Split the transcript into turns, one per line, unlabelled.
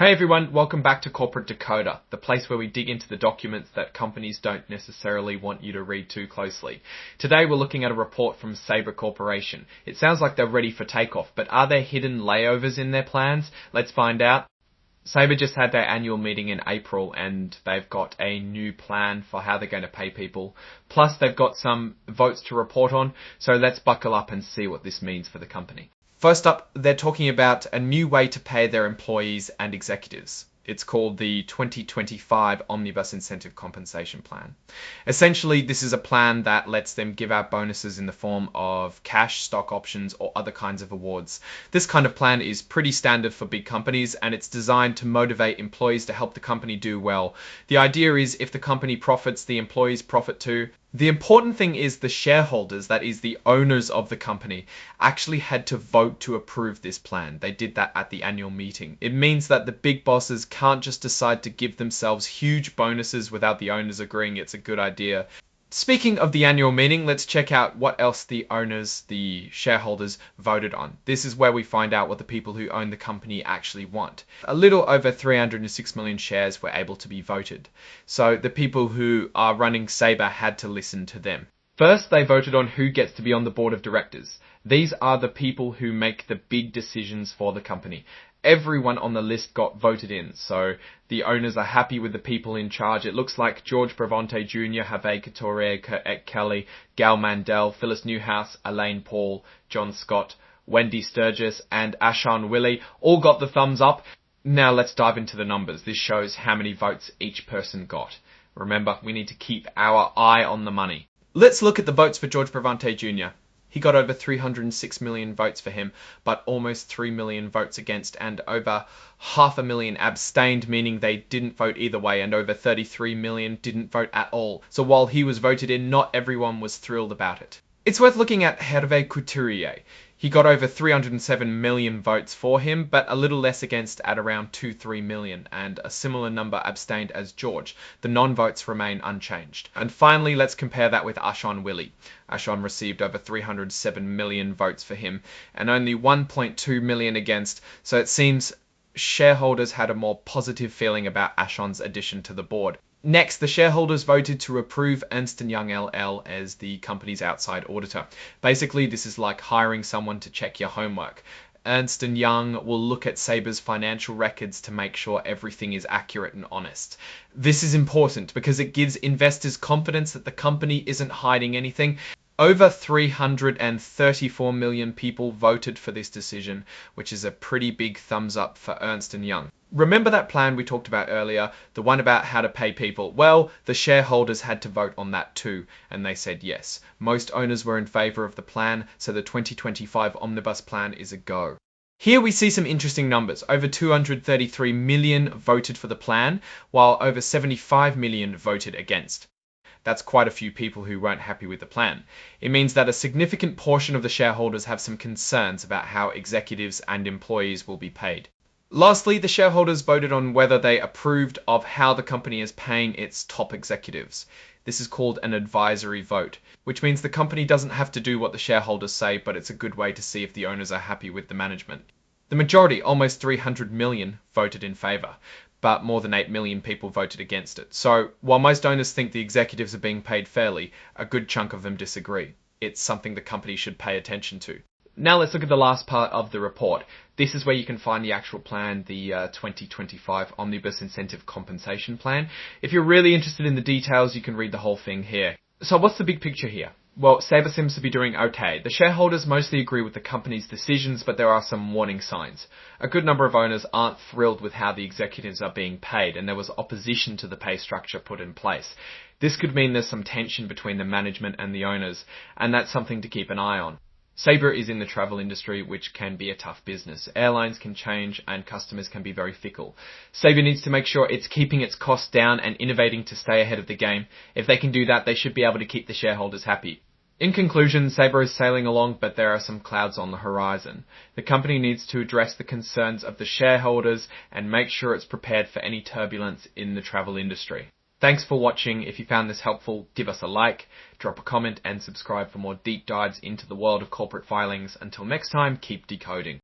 Hey everyone, welcome back to Corporate Decoder, the place where we dig into the documents that companies don't necessarily want you to read too closely. Today we're looking at a report from Sabre Corporation. It sounds like they're ready for takeoff, but are there hidden layovers in their plans? Let's find out. Sabre just had their annual meeting in April and they've got a new plan for how they're going to pay people. Plus they've got some votes to report on, so let's buckle up and see what this means for the company. First up, they're talking about a new way to pay their employees and executives. It's called the 2025 Omnibus Incentive Compensation Plan. Essentially, this is a plan that lets them give out bonuses in the form of cash, stock options, or other kinds of awards. This kind of plan is pretty standard for big companies, and it's designed to motivate employees to help the company do well. The idea is if the company profits, the employees profit too. The important thing is the shareholders, that is the owners of the company, actually had to vote to approve this plan. They did that at the annual meeting. It means that the big bosses can't just decide to give themselves huge bonuses without the owners agreeing it's a good idea. Speaking of the annual meeting, let's check out what else the owners, the shareholders, voted on. This is where we find out what the people who own the company actually want. A little over 306 million shares were able to be voted. So the people who are running Sabre had to listen to them. First, they voted on who gets to be on the board of directors. These are the people who make the big decisions for the company. Everyone on the list got voted in, so the owners are happy with the people in charge. It looks like George Bravante Jr., Hervé Couturier-Kelly, Gal Mandel, Phyllis Newhouse, Elaine Paul, John Scott, Wendy Sturgis, and Ashon Willey all got the thumbs up. Now let's dive into the numbers. This shows how many votes each person got. Remember, we need to keep our eye on the money. Let's look at the votes for George Bravante Jr. He got over 306 million votes for him, but almost 3 million votes against and over 500,000 abstained, meaning they didn't vote either way, and over 33 million didn't vote at all. So while he was voted in, not everyone was thrilled about it. It's worth looking at Hervé Couturier. He got over 307 million votes for him, but a little less against at around 2-3 million, and a similar number abstained as George. The non-votes remain unchanged. And finally, let's compare that with Ashon Willey. Ashon received over 307 million votes for him, and only 1.2 million against, so it seems shareholders had a more positive feeling about Ashon's addition to the board. Next, the shareholders voted to approve Ernst & Young LL as the company's outside auditor. Basically, this is like hiring someone to check your homework. Ernst & Young will look at Sabre's financial records to make sure everything is accurate and honest. This is important because it gives investors confidence that the company isn't hiding anything. Over 334 million people voted for this decision, which is a pretty big thumbs up for Ernst & Young. Remember that plan we talked about earlier, the one about how to pay people? Well, the shareholders had to vote on that too, and they said yes. Most owners were in favour of the plan, so the 2025 Omnibus plan is a go. Here we see some interesting numbers. Over 233 million voted for the plan, while over 75 million voted against. That's quite a few people who weren't happy with the plan. It means that a significant portion of the shareholders have some concerns about how executives and employees will be paid. Lastly, the shareholders voted on whether they approved of how the company is paying its top executives. This is called an advisory vote, which means the company doesn't have to do what the shareholders say, but it's a good way to see if the owners are happy with the management. The majority, almost 300 million, voted in favour, but more than 8 million people voted against it. So, while most owners think the executives are being paid fairly, a good chunk of them disagree. It's something the company should pay attention to. Now let's look at the last part of the report. This is where you can find the actual plan, the 2025 Omnibus Incentive Compensation Plan. If you're really interested in the details, you can read the whole thing here. So what's the big picture here? Well, Sabre seems to be doing okay. The shareholders mostly agree with the company's decisions, but there are some warning signs. A good number of owners aren't thrilled with how the executives are being paid, and there was opposition to the pay structure put in place. This could mean there's some tension between the management and the owners, and that's something to keep an eye on. Sabre is in the travel industry, which can be a tough business. Airlines can change and customers can be very fickle. Sabre needs to make sure it's keeping its costs down and innovating to stay ahead of the game. If they can do that, they should be able to keep the shareholders happy. In conclusion, Sabre is sailing along, but there are some clouds on the horizon. The company needs to address the concerns of the shareholders and make sure it's prepared for any turbulence in the travel industry. Thanks for watching. If you found this helpful, give us a like, drop a comment and subscribe for more deep dives into the world of corporate filings. Until next time, keep decoding.